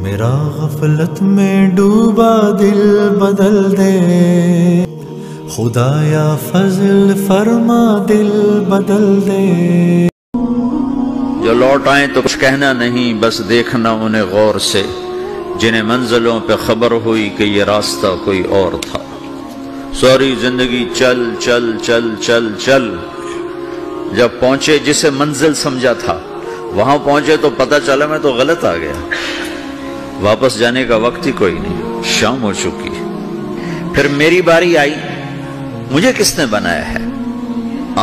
میرا غفلت میں ڈوبا دل بدل دے، خدایا فضل فرما دل بدل دے۔ جو لوٹ آئیں تو کچھ کہنا نہیں، بس دیکھنا انہیں غور سے، جنہیں منزلوں پہ خبر ہوئی کہ یہ راستہ کوئی اور تھا۔ ساری زندگی چل چل چل چل چل، جب پہنچے جسے منزل سمجھا تھا وہاں پہنچے تو پتہ چلا میں تو غلط آ گیا، واپس جانے کا وقت ہی کوئی نہیں، شام ہو چکی۔ پھر میری باری آئی، مجھے کس نے بنایا ہے؟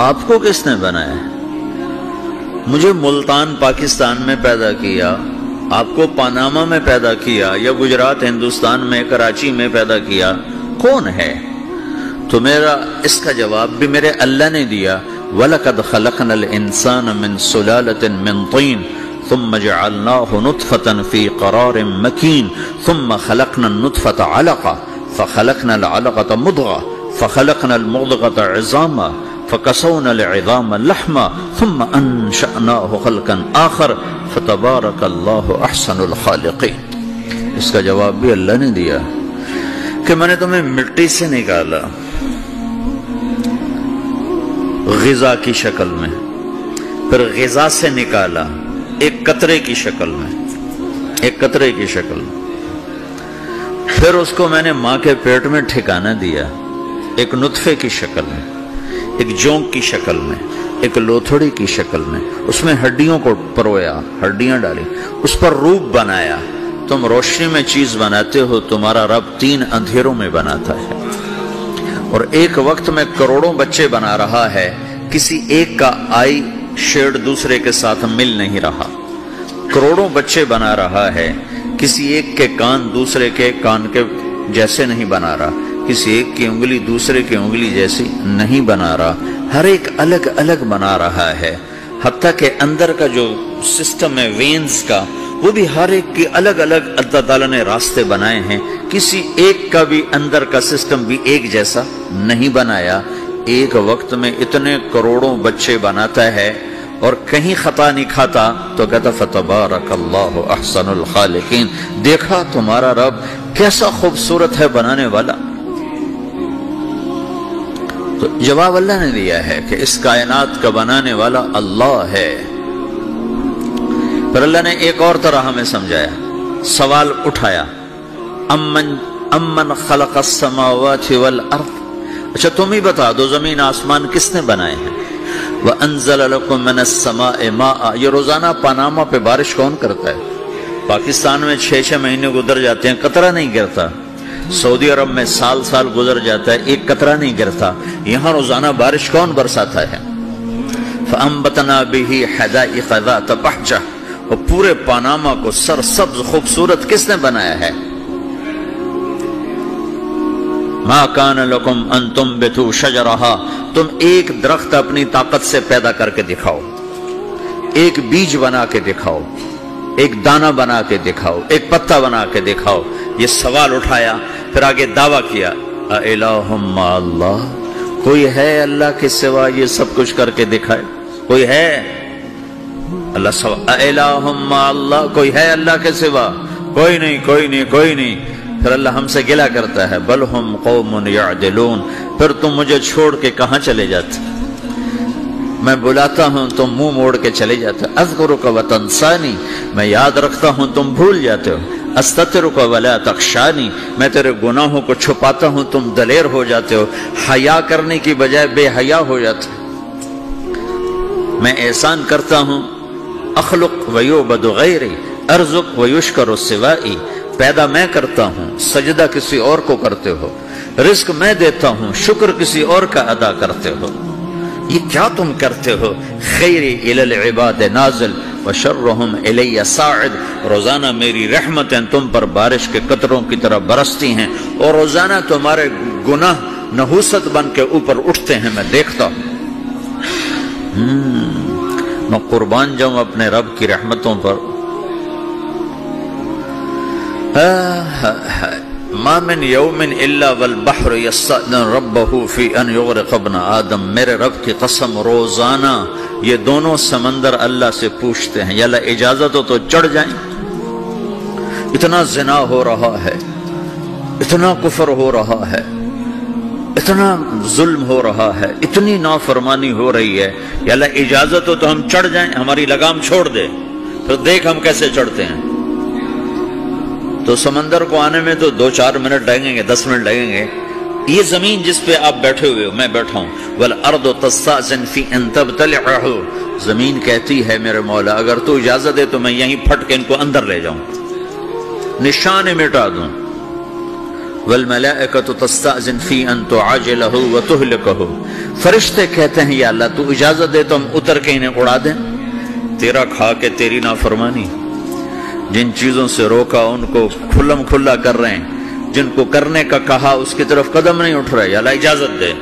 آپ کو کس نے بنایا ہے؟ مجھے ملتان پاکستان میں پیدا کیا، آپ کو پاناما میں پیدا کیا، یا گجرات ہندوستان میں کراچی میں پیدا کیا، کون ہے؟ تو میرا اس کا جواب بھی میرے اللہ نے دیا، وَلَقَدْ خَلَقْنَا الْإِنسَانَ مِنْ سُلَالَةٍ مِنْ طِينٍ ثُمَّ جَعَلْنَاهُ نُطْفَةً فِي قَرَارٍ مَكِينٍ ثُمَّ خَلَقْنَا النُّطْفَةَ عَلَقَةً فَخَلَقْنَا الْعَلَقَةَ مُضْغَةً فَخَلَقْنَا الْمُضْغَةَ عِظَامًا فَكَسَوْنَا الْعِظَامَ لَحْمًا ثُمَّ أَنشَأْنَاهُ خَلْقًا آخَرَ فَتَبَارَكَ اللَّهُ أَحْسَنُ الْخَالِقِينَ۔ اس کا جواب بھی اللہ نے دیا کہ میں نے تمہیں مٹی سے نکالا غذا کی شکل میں، پھر غذا سے نکالا ایک قطرے کی شکل میں، ایک قطرے کی شکل میں، پھر اس کو میں نے ماں کے پیٹ میں ٹھکانہ دیا ایک نطفے کی شکل میں، ایک جونک کی شکل میں، ایک لوتھڑی کی شکل میں، اس میں ہڈیوں کو پرویا، ہڈیاں ڈالی، اس پر روپ بنایا۔ تم روشنی میں چیز بناتے ہو، تمہارا رب 3 اندھیروں میں بناتا ہے، اور ایک وقت میں کروڑوں بچے بنا رہا ہے، کسی ایک کا آئی شیڈ دوسرے کے ساتھ مل نہیں رہا، کروڑوں بچے بنا رہا ہے، کسی ایک کے کان دوسرے کے کان کے جیسے نہیں بنا رہا، کسی ایک کی انگلی دوسرے کی انگلی جیسی نہیں بنا رہا، ہر ایک الگ الگ بنا رہا ہے، حتیٰ کہ اندر کا جو سسٹم ہے وینز کا، وہ بھی ہر ایک کی الگ الگ اللہ تعالیٰ نے راستے بنائے ہیں، کسی ایک کا بھی اندر کا سسٹم بھی ایک جیسا نہیں بنایا۔ ایک وقت میں اتنے کروڑوں بچے بناتا ہے اور کہیں خطا نہیں کھاتا، تو کہتا فَتَبَارَكَ اللَّهُ أَحْسَنُ الْخَالِقِينَ۔ دیکھا تمہارا رب کیسا خوبصورت ہے بنانے والا۔ تو جواب اللہ نے دیا ہے کہ اس کائنات کا بنانے والا اللہ ہے۔ پھر اللہ نے ایک اور طرح ہمیں سمجھایا، سوال اٹھایا، امن خلق السماوات والارض، اچھا تم ہی بتا دو زمین آسمان کس نے بنائے ہیں؟ وَأَنزَلَ لَكُم مِّنَ السَّمَاءِ مَاءً، یہ روزانہ پاناما پہ بارش کون کرتا ہے؟ پاکستان میں 6 مہینے گزر جاتے ہیں، قطرہ نہیں گرتا، سعودی عرب میں سال گزر جاتا ہے، ایک قطرہ نہیں گرتا، یہاں روزانہ بارش کون برساتا ہے؟ فَأَنبَتْنَا بِهِ حَدَائِقَ ذَاتَ بَهْجَةٍ، اور پورے پاناما کو سرسبز خوبصورت کس نے بنایا ہے؟ مَا كَانَ لَكُمْ أَن تُنبِتُوا شَجَرَهَا، تم ایک درخت اپنی طاقت سے پیدا کر کے دکھاؤ، ایک بیج بنا کے دکھاؤ، ایک دانہ بنا کے دکھاؤ، ایک پتا بنا کے دکھاؤ۔ یہ سوال اٹھایا، پھر آگے دعویٰ کیا، اَإِلَٰهٌ مَّعَ اللَّهِ، کوئی ہے اللہ کے سوا یہ سب کچھ کر کے دکھائے؟ کوئی ہے؟ اللہ سوا اِلَٰهٌ مَّعَ اللَّهِ، کوئی ہے اللہ کے سوا؟ کوئی نہیں، کوئی نہیں، کوئی نہیں۔ پھر اللہ ہم سے گلہ کرتا ہے، بل ہم قوم یعدلون، پھر تم مجھے چھوڑ کے کہاں چلے جاتے؟ میں بلاتا ہوں تم منہ موڑ کے چلے جاتے ہو، اذکرک وتنسانی، میں یاد رکھتا ہوں تم بھول جاتے ہو، استترک ولا تخشانی، میں تیرے گناہوں کو چھپاتا ہوں تم دلیر ہو جاتے ہو، حیا کرنے کی بجائے بے حیا ہو جاتے ہو، میں احسان کرتا ہوں، اخلق ویعبد غیری ارزق ویشکر سوائی، پیدا میں کرتا ہوں، سجدہ کسی اور کو کرتے ہو، رزق میں دیتا ہوں، شکر کسی اور کا ادا کرتے ہو، یہ کیا تم کرتے ہو؟ خیری الی العباد نازل وشرہم الی صاعد، روزانہ میری رحمتیں تم پر بارش کے قطروں کی طرح برستی ہیں، اور روزانہ تمہارے گناہ نحوست بن کے اوپر اٹھتے ہیں، میں دیکھتا ہوں۔ میں قربان جاؤں اپنے رب کی رحمتوں پر۔ ما من یوم الا والبحر یستأذن ربہ فی ان یغرق ابن آدم، میرے رب کی قسم روزانہ یہ دونوں سمندر اللہ سے پوچھتے ہیں، یا اللہ اجازت ہو تو چڑھ جائیں، اتنا زنا ہو رہا ہے، اتنا کفر ہو رہا ہے، اتنا ظلم ہو رہا ہے، اتنی نافرمانی ہو رہی ہے، یا اللہ اجازت ہو تو ہم چڑھ جائیں، ہماری لگام چھوڑ دے، پھر دیکھ ہم کیسے چڑھتے ہیں۔ تو سمندر کو آنے میں تو 2-4 منٹ لگیں گے، 10 منٹ لگیں گے۔ یہ زمین جس پہ آپ بیٹھے ہوئے ہو، میں بیٹھا ہوں، وَالْأَرْضُ تَسْتَأْذِنُ فِي أَن تَبْتَلِعَهُ، زمین کہتی ہے میرے مولا اگر تو اجازت دے تو میں یہیں پھٹ کے ان کو اندر لے جاؤں، نشان مٹا دوں۔ وَالْمَلَائِكَةُ تَسْتَأْذِنُ فِي أَن تُعَاجِلَهُ وَتُهْلِكَهُ، فرشتے کہتے ہیں یا اللہ تو اجازت دے تو ہم اتر کے انہیں اڑا دیں، تیرا کھا کے تیری نافرمانی، جن چیزوں سے روکا ان کو کھلم کھلا کر رہے ہیں، جن کو کرنے کا کہا اس کی طرف قدم نہیں اٹھ رہے، یا اللہ اجازت دے۔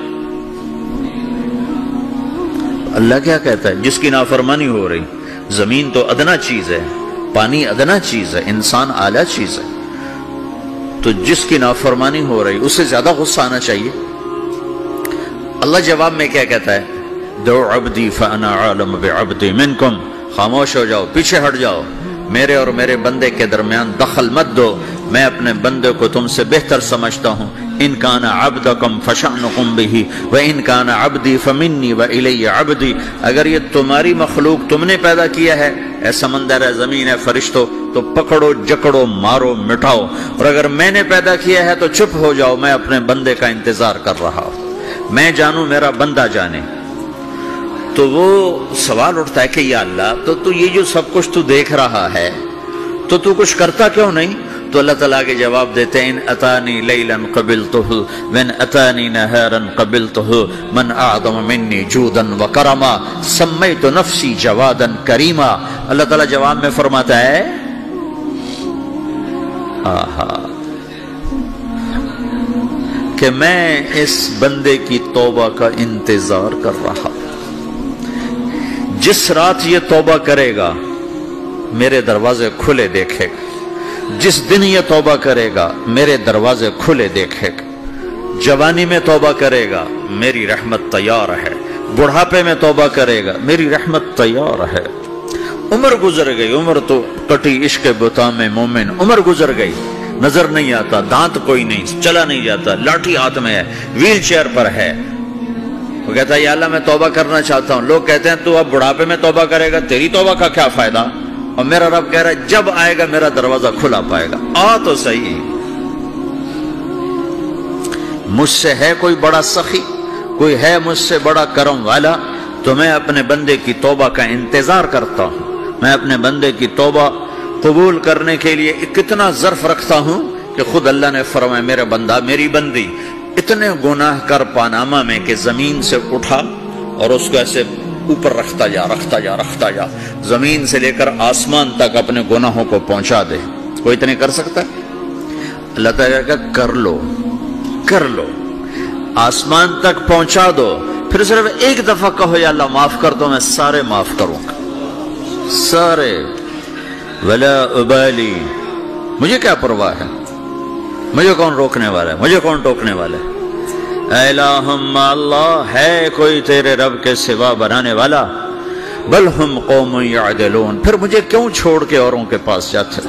اللہ کیا کہتا ہے؟ جس کی نافرمانی ہو رہی، زمین تو ادنا چیز ہے، پانی ادنا چیز ہے، انسان اعلیٰ چیز ہے، تو جس کی نافرمانی ہو رہی اسے زیادہ غصہ آنا چاہیے۔ اللہ جواب میں کیا کہتا ہے؟ دو عبدی فانا عالم بعبدی منکم، خاموش ہو جاؤ، پیچھے ہٹ جاؤ، میرے اور میرے بندے کے درمیان دخل مت دو، میں اپنے بندے کو تم سے بہتر سمجھتا ہوں۔ ان کان عبدکم فشأنکم بہ وان کان عبدی فمنی والی عبدی، اگر یہ تمہاری مخلوق تم نے پیدا کیا ہے، اے سمندر ہے، زمین ہے، فرشتوں، تو پکڑو جکڑو مارو مٹاؤ، اور اگر میں نے پیدا کیا ہے تو چپ ہو جاؤ، میں اپنے بندے کا انتظار کر رہا ہوں، میں جانوں میرا بندہ جانے۔ تو وہ سوال اٹھتا ہے کہ یا اللہ تو یہ جو سب کچھ تو دیکھ رہا ہے تو کچھ کرتا کیوں نہیں؟ تو اللہ تعالیٰ کے جواب دیتے ہیں ان اتانی لیلا قبلتہ وان اتانی نہارا قبلتہ من اعظم منی جودا وکرما سمیت نفسی جوادا کریما۔ اللہ تعالیٰ جواب میں فرماتا ہے کہ میں اس بندے کی توبہ کا انتظار کر رہا ہوں، جس رات یہ توبہ کرے گا میرے دروازے کھلے دیکھے گا، جس دن یہ توبہ کرے گا میرے دروازے کھلے دیکھے گا، جوانی میں توبہ کرے گا میری رحمت تیار ہے، بڑھاپے میں توبہ کرے گا میری رحمت تیار ہے۔ عمر گزر گئی، عمر تو کٹی عشق بتا میں مومن، عمر گزر گئی، نظر نہیں آتا، دانت کوئی نہیں، چلا نہیں جاتا، لاٹھی ہاتھ میں ہے، ویل چیئر پر ہے، وہ کہتا ہے یا اللہ میں توبہ کرنا چاہتا ہوں۔ لوگ کہتے ہیں تو اب بڑھاپے میں توبہ کرے گا، تیری توبہ کا کیا فائدہ؟ اور میرا رب کہہ رہا ہے جب آئے گا میرا دروازہ کھلا پائے گا، آ تو صحیح۔ مجھ سے ہے کوئی بڑا سخی، کوئی ہے مجھ سے بڑا کرم والا، تو میں اپنے بندے کی توبہ کا انتظار کرتا ہوں، میں اپنے بندے کی توبہ قبول کرنے کے لیے کتنا ظرف رکھتا ہوں کہ خود اللہ نے فرمایا میرا بندہ میری بندی اتنے گناہ کر پاناما میں کہ زمین سے اٹھا اور اس کو ایسے اوپر رکھتا جا، زمین سے لے کر آسمان تک اپنے گناہوں کو پہنچا دے۔ کوئی اتنے کر سکتا ہے؟ اللہ تعالیٰ کا کر لو، آسمان تک پہنچا دو، پھر صرف ایک دفعہ کہو یا اللہ معاف کر دو، میں سارے معاف کروں گا، سارے، ولا ابالی، مجھے کیا پرواہ ہے، مجھے کون روکنے والا ہے، مجھے کون ٹوکنے والا ہے۔ اے الہم اللہ، ہے کوئی تیرے رب کے سوا بنانے والا؟ بل ہم قوم یعدلون، پھر مجھے کیوں چھوڑ کے اوروں کے پاس جاتے؟